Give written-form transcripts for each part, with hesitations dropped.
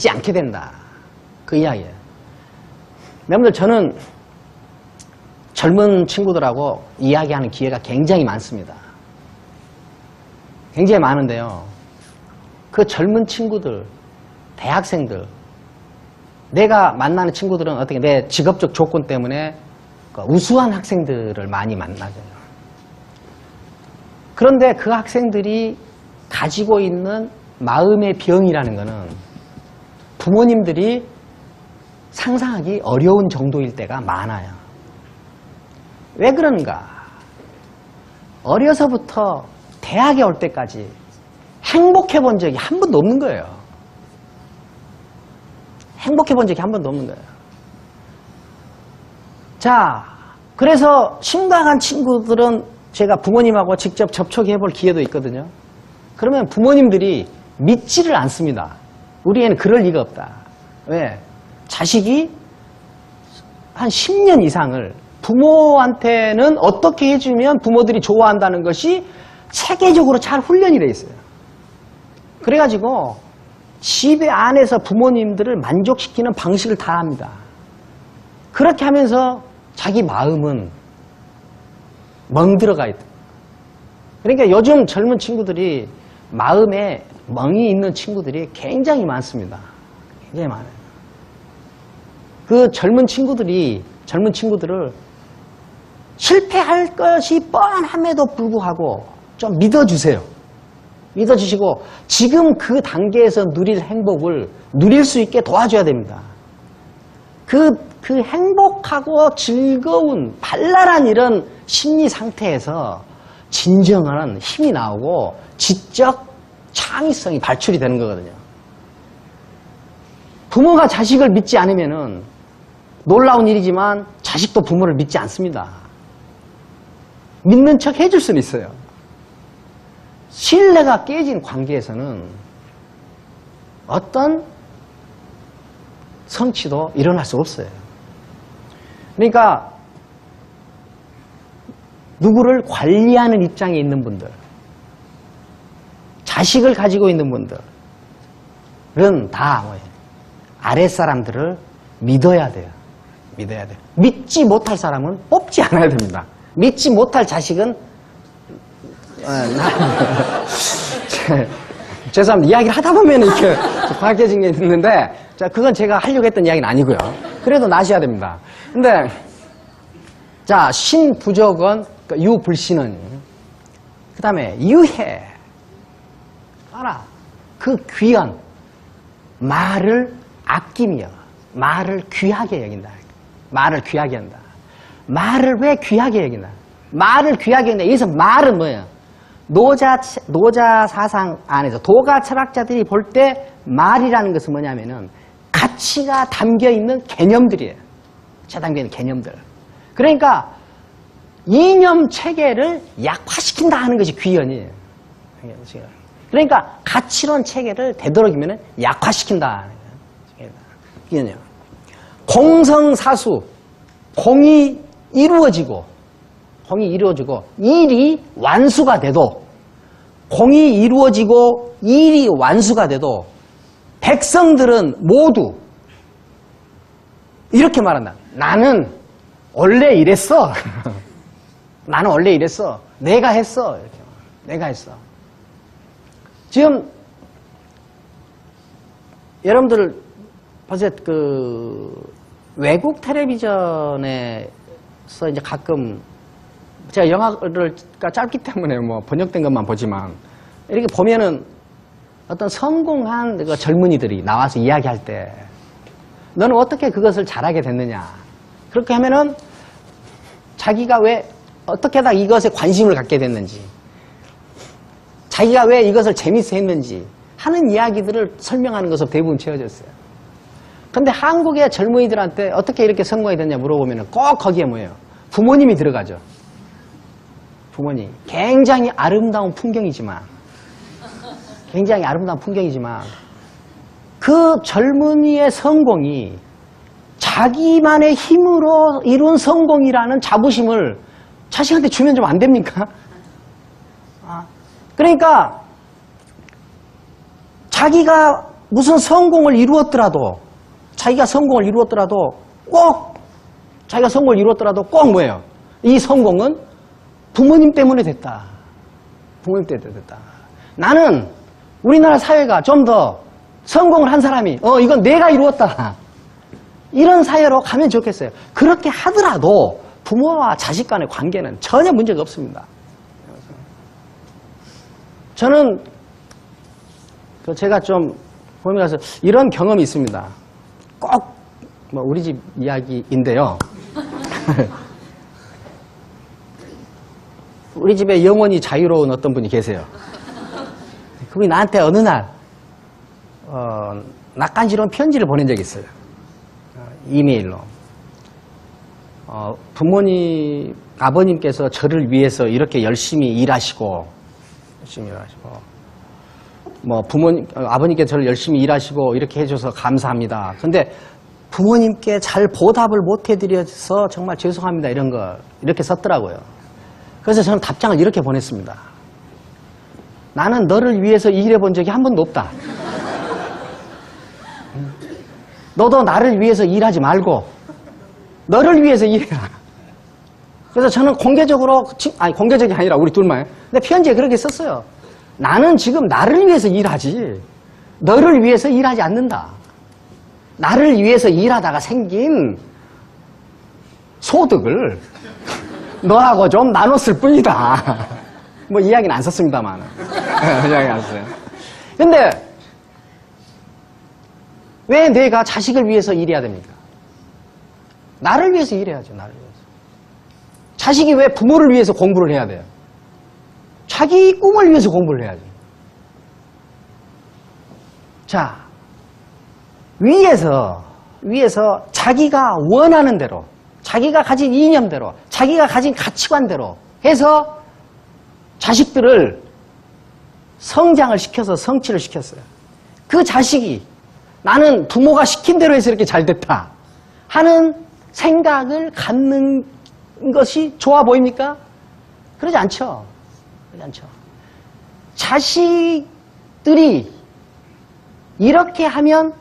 믿지 않게 된다. 그 이야기예요. 여러분들, 저는 젊은 친구들하고 이야기하는 기회가 굉장히 많습니다. 굉장히 많은데요. 그 젊은 친구들, 대학생들, 내가 만나는 친구들은 어떻게 내 직업적 조건 때문에 우수한 학생들을 많이 만나죠. 그런데 그 학생들이 가지고 있는 마음의 병이라는 것은 부모님들이 상상하기 어려운 정도일 때가 많아요. 왜 그런가? 어려서부터 대학에 올 때까지 행복해 본 적이 한 번도 없는 거예요. 행복해 본 적이 한 번도 없는 거예요. 자, 그래서 심각한 친구들은 제가 부모님하고 직접 접촉해 볼 기회도 있거든요. 그러면 부모님들이 믿지를 않습니다. 우리 애는 그럴 리가 없다. 왜? 자식이 한 10년 이상을 부모한테는 어떻게 해주면 부모들이 좋아한다는 것이 체계적으로 잘 훈련이 돼 있어요. 그래가지고 집에 안에서 부모님들을 만족시키는 방식을 다 합니다. 그렇게 하면서 자기 마음은 멍들어가 있다. 그러니까 요즘 젊은 친구들이 마음에 멍이 있는 친구들이 굉장히 많습니다. 굉장히 많아요. 그 젊은 친구들을 실패할 것이 뻔함에도 불구하고 좀 믿어주세요. 믿어주시고 지금 그 단계에서 누릴 행복을 누릴 수 있게 도와줘야 됩니다. 그 행복하고 즐거운 발랄한 이런 심리 상태에서 진정한 힘이 나오고 지적 창의성이 발출이 되는 거거든요. 부모가 자식을 믿지 않으면은 놀라운 일이지만 자식도 부모를 믿지 않습니다. 믿는 척 해줄 수는 있어요. 신뢰가 깨진 관계에서는 어떤 성취도 일어날 수 없어요. 그러니까 누구를 관리하는 입장에 있는 분들, 자식을 가지고 있는 분들은 다 뭐예요? 아랫사람들을 믿어야 돼요. 믿어야 돼요. 믿지 못할 사람은 뽑지 않아야 됩니다. 믿지 못할 자식은 죄송합니다. 이야기를 하다 보면 이렇게 바뀌어진 게 있는데, 자, 그건 제가 하려고 했던 이야기는 아니고요. 그래도 나셔야 됩니다. 근데, 자, 신부적은, 유불신은, 그 다음에 유해. 알아. 그 귀한 말을 아끼며, 말을 귀하게 여긴다. 말을 귀하게 한다. 말을 왜 귀하게 여긴다? 말을 귀하게 여긴다. 여기서 말은 뭐예요? 노자 사상 안에서 도가 철학자들이 볼 때 말이라는 것은 뭐냐면은 가치가 담겨 있는 개념들이에요. 가치가 담겨 있는 개념들. 그러니까 이념 체계를 약화시킨다 하는 것이 귀연이에요. 그러니까 가치론 체계를 되도록이면 약화시킨다. 귀연이에요. 공성사수, 공이 이루어지고 일이 완수가 돼도, 공이 이루어지고 일이 완수가 돼도 백성들은 모두 이렇게 말한다. 나는 원래 이랬어. 나는 원래 이랬어. 내가 했어. 이렇게. 내가 했어. 지금 여러분들 벌써 외국 텔레비전에서 이제 가끔 제가 영화를 짧기 때문에 뭐 번역된 것만 보지만 이렇게 보면은 어떤 성공한 그 젊은이들이 나와서 이야기할 때 너는 어떻게 그것을 잘하게 됐느냐. 그렇게 하면은 자기가 왜 어떻게 하다 이것에 관심을 갖게 됐는지, 자기가 왜 이것을 재밌어 했는지 하는 이야기들을 설명하는 것으로 대부분 채워졌어요. 근데 한국의 젊은이들한테 어떻게 이렇게 성공이 됐냐 물어보면은 꼭 거기에 뭐예요? 부모님이 들어가죠. 부모님. 굉장히 아름다운 풍경이지만 그 젊은이의 성공이 자기만의 힘으로 이룬 성공이라는 자부심을 자식한테 주면 좀 안 됩니까? 그러니까 자기가 무슨 성공을 이루었더라도, 자기가 성공을 이루었더라도 꼭 뭐예요? 이 성공은 부모님 때문에 됐다. 부모님 때문에 됐다. 나는 우리나라 사회가 좀 더 성공을 한 사람이 이건 내가 이루었다. 이런 사회로 가면 좋겠어요. 그렇게 하더라도 부모와 자식 간의 관계는 전혀 문제가 없습니다. 저는 제가 좀 보면 가서 이런 경험이 있습니다. 꼭 우리 집 이야기인데요. 우리 집에 영원히 자유로운 어떤 분이 계세요. 그분이 나한테 어느 날 낯간지러운 편지를 보낸 적이 있어요. 이메일로. 부모님, 아버님께서 저를 위해서 이렇게 열심히 일하시고, 아버님께서 저를 열심히 일하시고 이렇게 해줘서 감사합니다. 근데 부모님께 잘 보답을 못 해드려서 정말 죄송합니다. 이런 거 이렇게 썼더라고요. 그래서 저는 답장을 이렇게 보냈습니다. 나는 너를 위해서 일해 본 적이 한 번도 없다. 너도 나를 위해서 일하지 말고 너를 위해서 일해라. 그래서 저는 공개적이 아니라 우리 둘만. 근데 편지에 그렇게 썼어요. 나는 지금 나를 위해서 일하지 너를 위해서 일하지 않는다. 나를 위해서 일하다가 생긴 소득을 너하고 좀 나눴을 뿐이다. 이야기는 안 썼습니다만. 이야기 안 썼어요. 근데 왜 내가 자식을 위해서 일해야 됩니까? 나를 위해서 일해야죠. 나를 위해서. 자식이 왜 부모를 위해서 공부를 해야 돼요? 자기 꿈을 위해서 공부를 해야죠. 자, 위에서 자기가 원하는 대로, 자기가 가진 이념대로, 자기가 가진 가치관대로 해서 자식들을 성장을 시켜서 성취를 시켰어요. 그 자식이 나는 부모가 시킨 대로 해서 이렇게 잘 됐다 하는 생각을 갖는 것이 좋아 보입니까? 그러지 않죠. 그러지 않죠. 자식들이 이렇게 하면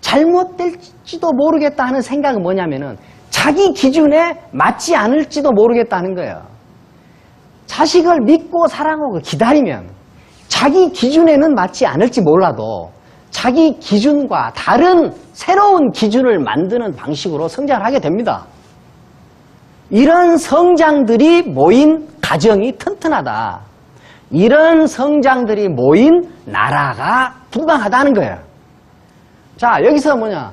잘못될지도 모르겠다 하는 생각은 뭐냐면은 자기 기준에 맞지 않을지도 모르겠다는 거예요. 자식을 믿고 사랑하고 기다리면 자기 기준에는 맞지 않을지 몰라도 자기 기준과 다른 새로운 기준을 만드는 방식으로 성장을 하게 됩니다. 이런 성장들이 모인 가정이 튼튼하다. 이런 성장들이 모인 나라가 분방하다는 거예요. 자, 여기서 뭐냐?